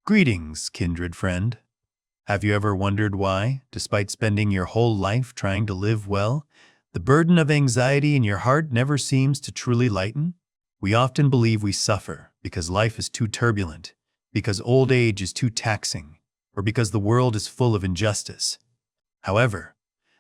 Greetings, kindred friend. Have you ever wondered why, despite spending your whole life trying to live well, the burden of anxiety in your heart never seems to truly lighten? We often believe we suffer because life is too turbulent, because old age is too taxing, or because the world is full of injustice. However,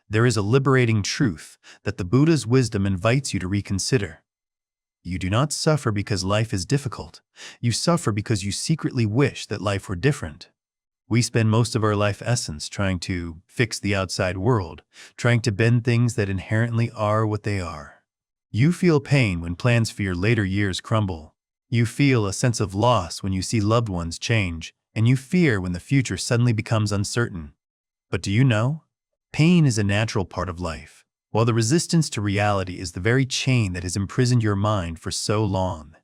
there is a liberating truth that the Buddha's wisdom invites you to reconsider. You do not suffer because life is difficult. You suffer because you secretly wish that life were different. We spend most of our life essence trying to fix the outside world, trying to bend things that inherently are what they are. You feel pain when plans for your later years crumble. You feel a sense of loss when you see loved ones change, and you fear when the future suddenly becomes uncertain. But do you know? Pain is a natural part of life, while the resistance to reality is the very chain that has imprisoned your mind for so long.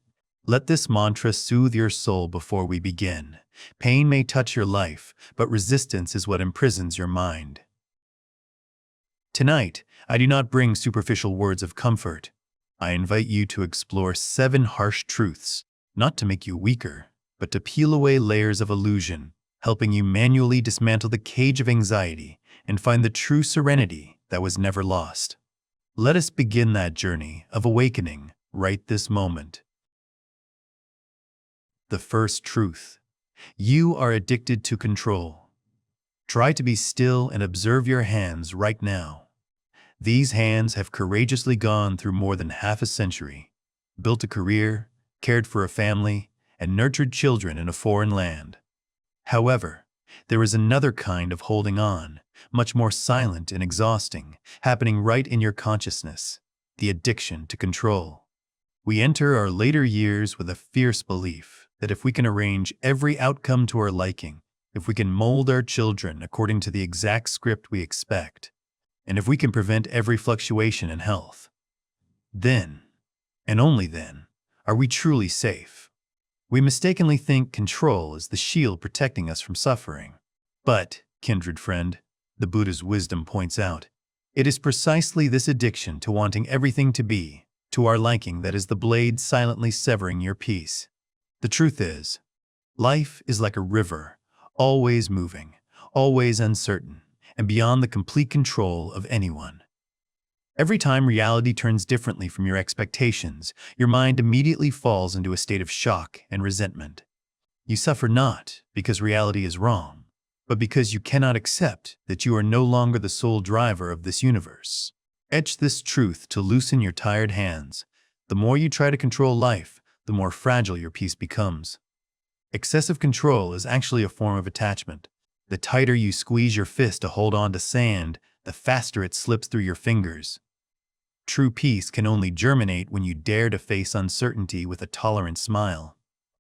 Let this mantra soothe your soul before we begin. Pain may touch your life, but resistance is what imprisons your mind. Tonight, I do not bring superficial words of comfort. I invite you to explore 7 harsh truths, not to make you weaker, but to peel away layers of illusion, helping you manually dismantle the cage of anxiety and find the true serenity that was never lost. Let us begin that journey of awakening right this moment. The first truth: you are addicted to control. Try to be still and observe your hands right now. These hands have courageously gone through more than half a century, built a career, cared for a family, and nurtured children in a foreign land. However, there is another kind of holding on, much more silent and exhausting, happening right in your consciousness: the addiction to control. We enter our later years with a fierce belief that if we can arrange every outcome to our liking, if we can mold our children according to the exact script we expect, and if we can prevent every fluctuation in health, then, and only then, are we truly safe. We mistakenly think control is the shield protecting us from suffering. But, kindred friend, the Buddha's wisdom points out, it is precisely this addiction to wanting everything to be to our liking that is the blade silently severing your peace. The truth is, life is like a river, always moving, always uncertain, and beyond the complete control of anyone. Every time reality turns differently from your expectations, your mind immediately falls into a state of shock and resentment. You suffer not because reality is wrong, but because you cannot accept that you are no longer the sole driver of this universe. Etch this truth to loosen your tired hands. The more you try to control life, the more fragile your peace becomes. Excessive control is actually a form of attachment. The tighter you squeeze your fist to hold on to sand, the faster it slips through your fingers. True peace can only germinate when you dare to face uncertainty with a tolerant smile.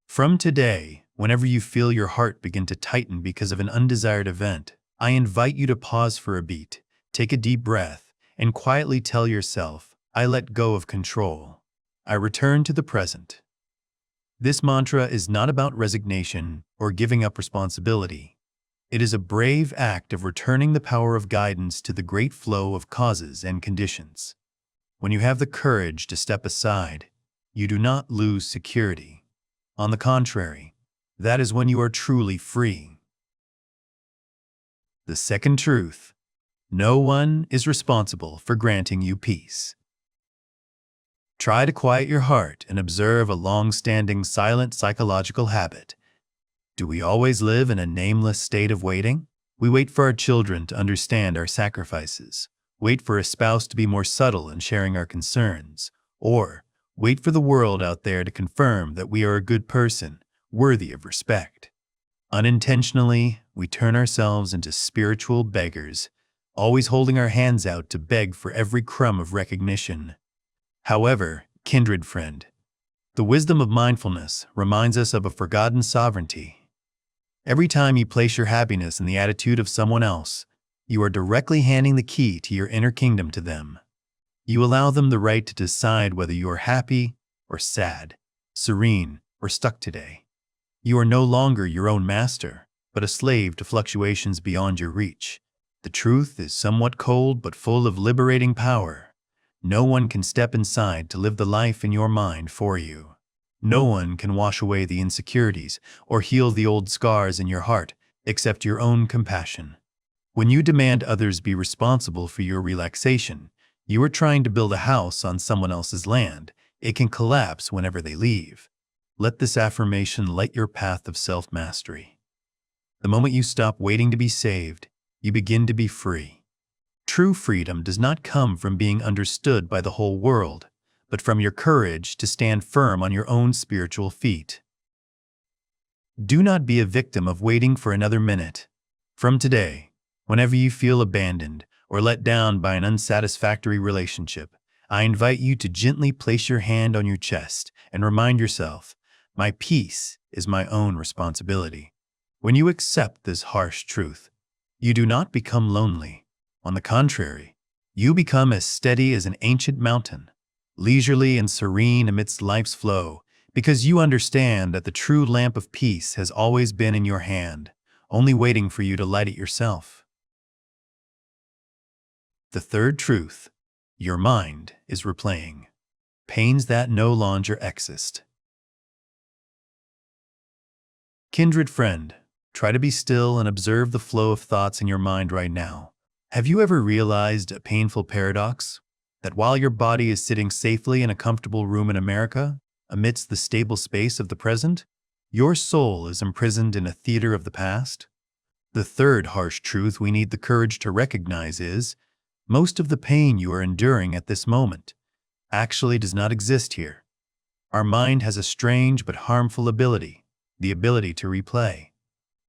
From today, whenever you feel your heart begin to tighten because of an undesired event, I invite you to pause for a beat, take a deep breath, and quietly tell yourself, I let go of control. I return to the present. This mantra is not about resignation or giving up responsibility. It is a brave act of returning the power of guidance to the great flow of causes and conditions. When you have the courage to step aside, you do not lose security. On the contrary, that is when you are truly free. The second truth: no one is responsible for granting you peace. Try to quiet your heart and observe a long-standing silent psychological habit. Do we always live in a nameless state of waiting? We wait for our children to understand our sacrifices, wait for a spouse to be more subtle in sharing our concerns, or wait for the world out there to confirm that we are a good person, worthy of respect. Unintentionally, we turn ourselves into spiritual beggars, always holding our hands out to beg for every crumb of recognition. However, kindred friend, the wisdom of mindfulness reminds us of a forgotten sovereignty. Every time you place your happiness in the attitude of someone else, you are directly handing the key to your inner kingdom to them. You allow them the right to decide whether you are happy or sad, serene or stuck today. You are no longer your own master, but a slave to fluctuations beyond your reach. The truth is somewhat cold but full of liberating power. No one can step inside to live the life in your mind for you. No one can wash away the insecurities or heal the old scars in your heart except your own compassion. When you demand others be responsible for your relaxation, you are trying to build a house on someone else's land. It can collapse whenever they leave. Let this affirmation light your path of self-mastery. The moment you stop waiting to be saved, you begin to be free. True freedom does not come from being understood by the whole world, but from your courage to stand firm on your own spiritual feet. Do not be a victim of waiting for another minute. From today, whenever you feel abandoned or let down by an unsatisfactory relationship, I invite you to gently place your hand on your chest and remind yourself, my peace is my own responsibility. When you accept this harsh truth, you do not become lonely. On the contrary, you become as steady as an ancient mountain, leisurely and serene amidst life's flow, because you understand that the true lamp of peace has always been in your hand, only waiting for you to light it yourself. The third truth, your mind is replaying pains that no longer exist. Kindred friend, try to be still and observe the flow of thoughts in your mind right now. Have you ever realized a painful paradox? That while your body is sitting safely in a comfortable room in America, amidst the stable space of the present, your soul is imprisoned in a theater of the past? The third harsh truth we need the courage to recognize is, most of the pain you are enduring at this moment actually does not exist here. Our mind has a strange but harmful ability, the ability to replay.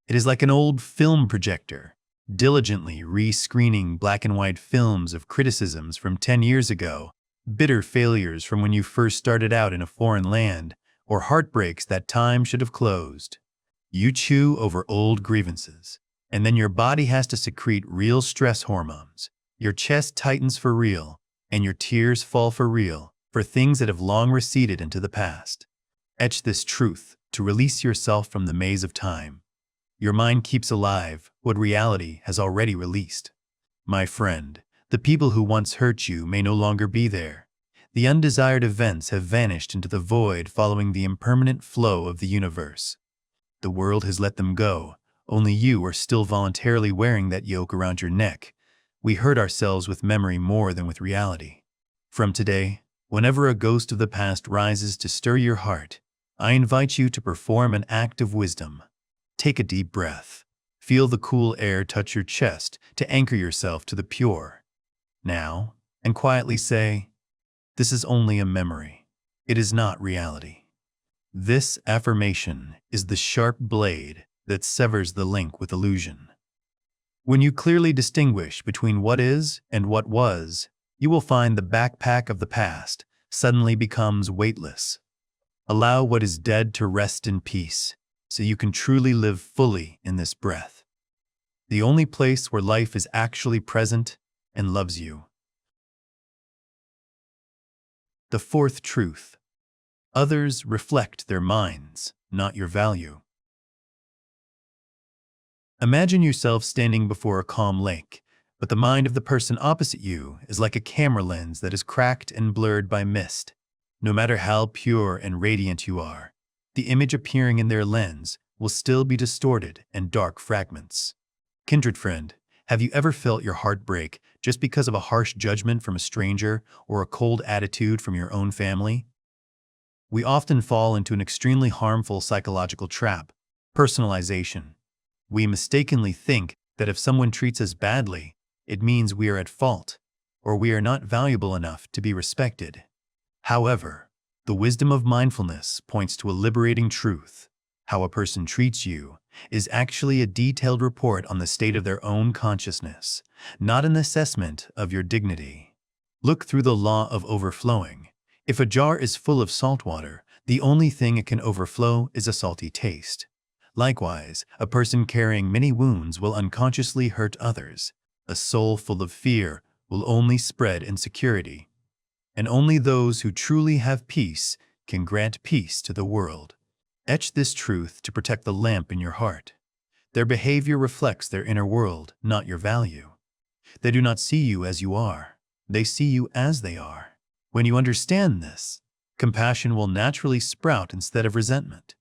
It is like an old film projector, diligently re-screening black and white films of criticisms from 10 years ago, bitter failures from when you first started out in a foreign land, or heartbreaks that time should have closed. You chew over old grievances, and then your body has to secrete real stress hormones. Your chest tightens for real, and your tears fall for real, for things that have long receded into the past. Etch this truth to release yourself from the maze of time. Your mind keeps alive what reality has already released. My friend, the people who once hurt you may no longer be there. The undesired events have vanished into the void following the impermanent flow of the universe. The world has let them go. Only you are still voluntarily wearing that yoke around your neck. We hurt ourselves with memory more than with reality. From today, whenever a ghost of the past rises to stir your heart, I invite you to perform an act of wisdom. Take a deep breath. Feel the cool air touch your chest to anchor yourself to the pure. Now, and quietly say, this is only a memory. It is not reality. This affirmation is the sharp blade that severs the link with illusion. When you clearly distinguish between what is and what was, you will find the backpack of the past suddenly becomes weightless. Allow what is dead to rest in peace, so you can truly live fully in this breath. The only place where life is actually present and loves you. The fourth truth. Others reflect their minds, not your value. Imagine yourself standing before a calm lake, but the mind of the person opposite you is like a camera lens that is cracked and blurred by mist. No matter how pure and radiant you are, the image appearing in their lens will still be distorted and dark fragments. Kindred friend, have you ever felt your heart break just because of a harsh judgment from a stranger or a cold attitude from your own family? We often fall into an extremely harmful psychological trap, personalization. We mistakenly think that if someone treats us badly, it means we are at fault, or we are not valuable enough to be respected. However, the wisdom of mindfulness points to a liberating truth. How a person treats you is actually a detailed report on the state of their own consciousness, not an assessment of your dignity. Look through the law of overflowing. If a jar is full of salt water, the only thing it can overflow is a salty taste. Likewise, a person carrying many wounds will unconsciously hurt others. A soul full of fear will only spread insecurity. And only those who truly have peace can grant peace to the world. Etch this truth to protect the lamp in your heart. Their behavior reflects their inner world, not your value. They do not see you as you are. They see you as they are. When you understand this, Compassion will naturally sprout instead of resentment.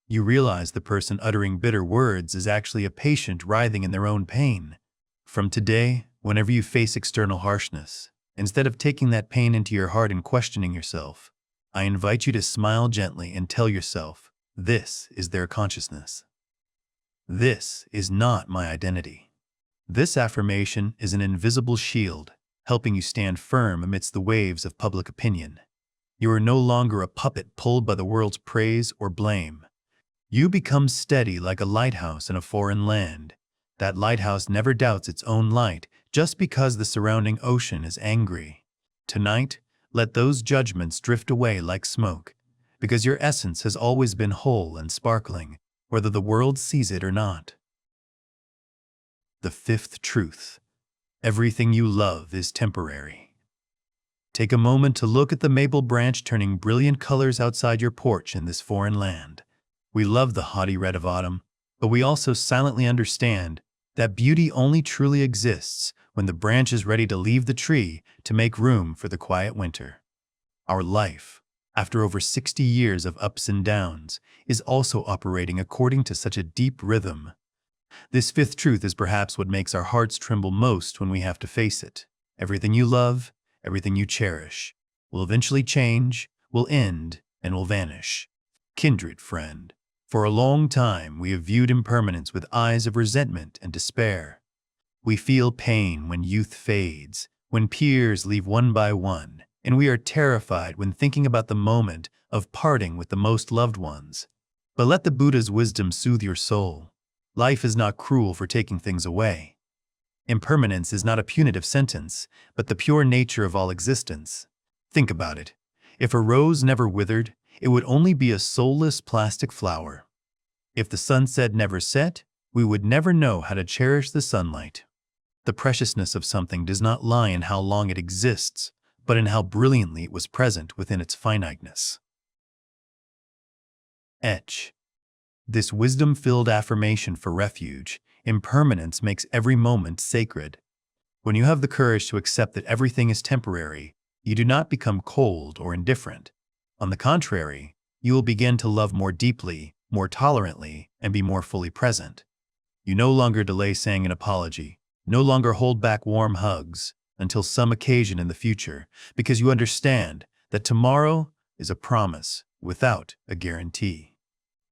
You realize the person uttering bitter words is actually a patient writhing in their own pain. From today, whenever you face external harshness, instead of taking that pain into your heart and questioning yourself, I invite you to smile gently and tell yourself, this is their consciousness. This is not my identity. This affirmation is an invisible shield, helping you stand firm amidst the waves of public opinion. You are no longer a puppet pulled by the world's praise or blame. You become steady like a lighthouse in a foreign land. That lighthouse never doubts its own light just because the surrounding ocean is angry. Tonight, let those judgments drift away like smoke, because your essence has always been whole and sparkling, whether the world sees it or not. The fifth truth: everything you love is temporary. Take a moment to look at the maple branch turning brilliant colors outside your porch in this foreign land. We love the haughty red of autumn, but we also silently understand that beauty only truly exists when the branch is ready to leave the tree to make room for the quiet winter. Our life, after over 60 years of ups and downs, is also operating according to such a deep rhythm. This fifth truth is perhaps what makes our hearts tremble most when we have to face it. Everything you love, everything you cherish, will eventually change, will end, and will vanish. Kindred friend, for a long time we have viewed impermanence with eyes of resentment and despair. We feel pain when youth fades, when peers leave one by one, and we are terrified when thinking about the moment of parting with the most loved ones. But let the Buddha's wisdom soothe your soul. Life is not cruel for taking things away. Impermanence is not a punitive sentence, but the pure nature of all existence. Think about it. If a rose never withered, it would only be a soulless plastic flower. If the sunset never set, we would never know how to cherish the sunlight. The preciousness of something does not lie in how long it exists, but in how brilliantly it was present within its finiteness. Etch. This wisdom-filled affirmation for refuge, impermanence makes every moment sacred. When you have the courage to accept that everything is temporary, you do not become cold or indifferent. On the contrary, you will begin to love more deeply, more tolerantly, and be more fully present. You no longer delay saying an apology, no longer hold back warm hugs until some occasion in the future, because you understand that tomorrow is a promise without a guarantee.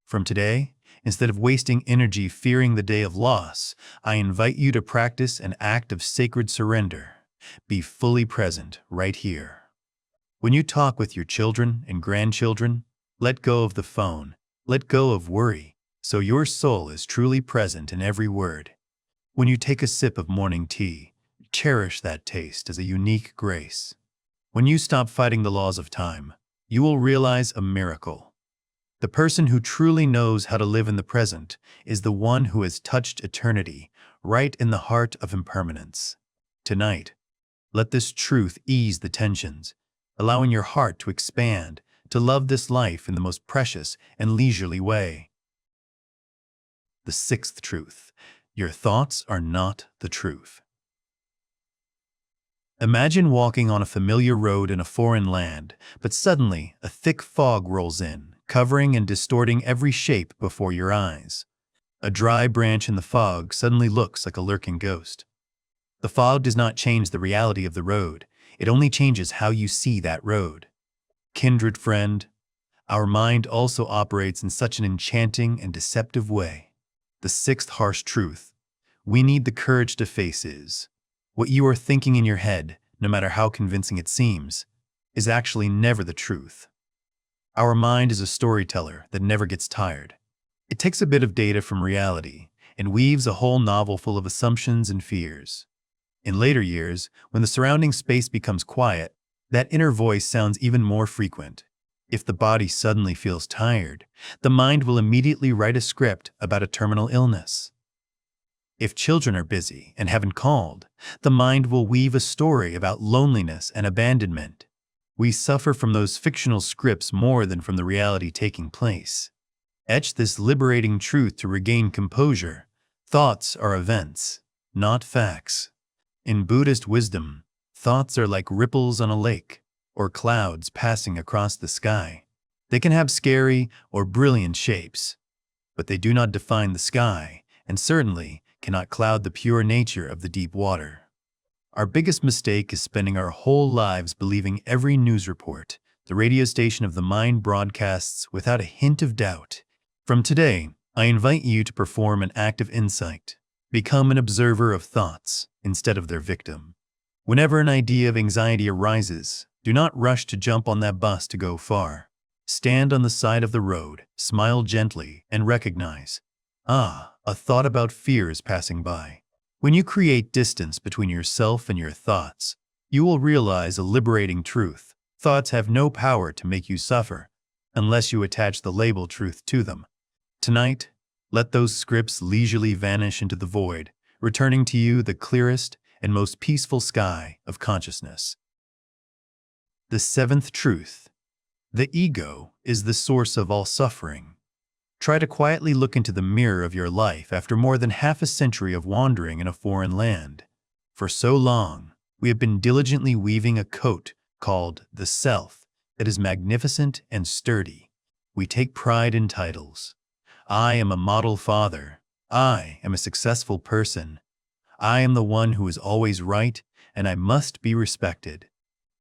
From today, instead of wasting energy fearing the day of loss, I invite you to practice an act of sacred surrender. Be fully present right here. When you talk with your children and grandchildren, let go of the phone, let go of worry, so your soul is truly present in every word. When you take a sip of morning tea, cherish that taste as a unique grace. When you stop fighting the laws of time, you will realize a miracle. The person who truly knows how to live in the present is the one who has touched eternity right in the heart of impermanence. Tonight, let this truth ease the tensions, allowing your heart to expand, to love this life in the most precious and leisurely way. The sixth truth: your thoughts are not the truth. Imagine walking on a familiar road in a foreign land, but suddenly a thick fog rolls in, covering and distorting every shape before your eyes. A dry branch in the fog suddenly looks like a lurking ghost. The fog does not change the reality of the road, it only changes how you see that road. Kindred friend, our mind also operates in such an enchanting and deceptive way. The sixth harsh truth we need the courage to face is, what you are thinking in your head, no matter how convincing it seems, is actually never the truth. Our mind is a storyteller that never gets tired. It takes a bit of data from reality and weaves a whole novel full of assumptions and fears. In later years, when the surrounding space becomes quiet, that inner voice sounds even more frequent. If the body suddenly feels tired, the mind will immediately write a script about a terminal illness. If children are busy and haven't called, the mind will weave a story about loneliness and abandonment. We suffer from those fictional scripts more than from the reality taking place. Etch this liberating truth to regain composure. Thoughts are events, not facts. In Buddhist wisdom, thoughts are like ripples on a lake. or clouds passing across the sky. They can have scary or brilliant shapes, but they do not define the sky and certainly cannot cloud the pure nature of the deep water. Our biggest mistake is spending our whole lives believing every news report the radio station of the mind broadcasts without a hint of doubt. From today, I invite you to perform an act of insight. Become an observer of thoughts instead of their victim. Whenever an idea of anxiety arises, do not rush to jump on that bus to go far. Stand on the side of the road, smile gently, and recognize, a thought about fear is passing by. When you create distance between yourself and your thoughts, you will realize a liberating truth. Thoughts have no power to make you suffer, unless you attach the label truth to them. Tonight, let those scripts leisurely vanish into the void, returning to you the clearest and most peaceful sky of consciousness. The seventh truth. The ego is the source of all suffering. Try to quietly look into the mirror of your life after more than half a century of wandering in a foreign land. For so long, we have been diligently weaving a coat called the self that is magnificent and sturdy. We take pride in titles. I am a model father. I am a successful person. I am the one who is always right, and I must be respected.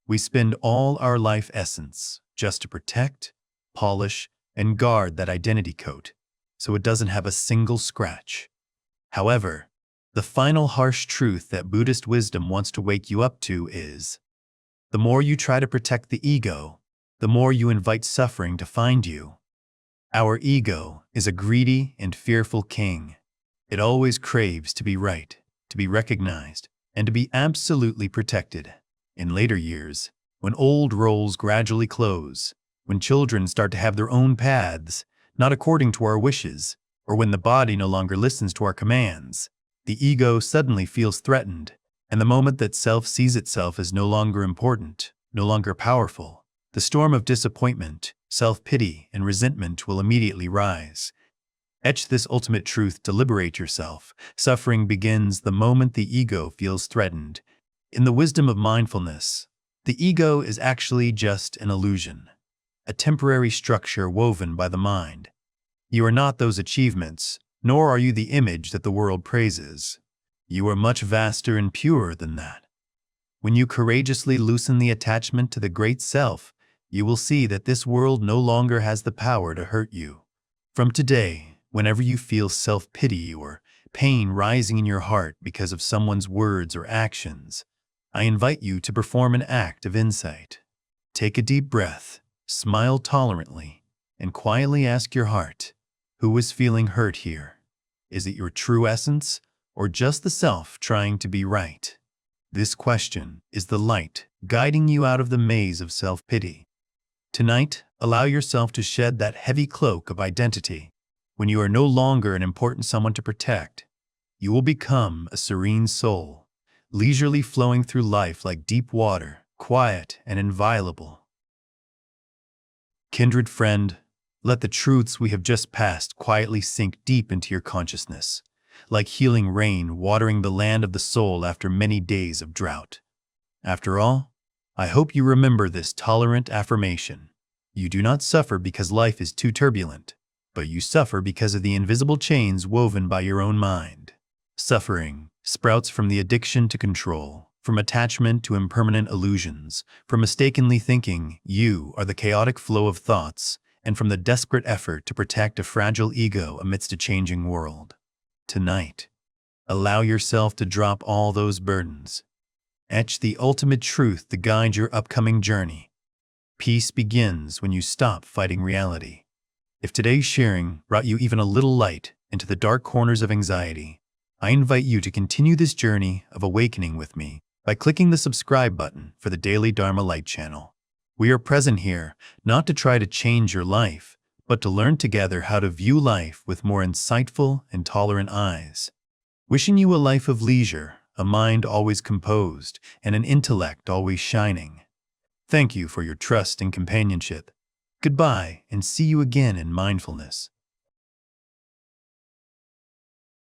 We spend all our life essence just to protect, polish, and guard that identity coat, so it doesn't have a single scratch. However, the final harsh truth that Buddhist wisdom wants to wake you up to is, the more you try to protect the ego, the more you invite suffering to find you. Our ego is a greedy and fearful king. It always craves to be right, to be recognized, and to be absolutely protected. In later years, when old roles gradually close, when children start to have their own paths, not according to our wishes, or when the body no longer listens to our commands, the ego suddenly feels threatened, and the moment that self sees itself as no longer important, no longer powerful, the storm of disappointment, self-pity, and resentment will immediately rise. Etch this ultimate truth to liberate yourself. Suffering begins the moment the ego feels threatened. In the wisdom of mindfulness, the ego is actually just an illusion, a temporary structure woven by the mind. You are not those achievements, nor are you the image that the world praises. You are much vaster and purer than that. When you courageously loosen the attachment to the great self, you will see that this world no longer has the power to hurt you. From today, whenever you feel self-pity or pain rising in your heart because of someone's words or actions, I invite you to perform an act of insight. Take a deep breath, smile tolerantly, and quietly ask your heart, who is feeling hurt here? Is it your true essence, or just the self trying to be right? This question is the light guiding you out of the maze of self-pity. Tonight, allow yourself to shed that heavy cloak of identity. When you are no longer an important someone to protect, you will become a serene soul, leisurely flowing through life like deep water, quiet and inviolable. Kindred friend, let the truths we have just passed quietly sink deep into your consciousness, like healing rain watering the land of the soul after many days of drought. After all, I hope you remember this tolerant affirmation. You do not suffer because life is too turbulent, but you suffer because of the invisible chains woven by your own mind. Suffering sprouts from the addiction to control, from attachment to impermanent illusions, from mistakenly thinking you are the chaotic flow of thoughts, and from the desperate effort to protect a fragile ego amidst a changing world. Tonight, allow yourself to drop all those burdens. Etch the ultimate truth to guide your upcoming journey. Peace begins when you stop fighting reality. If today's sharing brought you even a little light into the dark corners of anxiety, I invite you to continue this journey of awakening with me by clicking the subscribe button for the Daily Dharma Light channel. We are present here not to try to change your life, but to learn together how to view life with more insightful and tolerant eyes. Wishing you a life of leisure, a mind always composed, and an intellect always shining. Thank you for your trust and companionship. Goodbye, and see you again in mindfulness.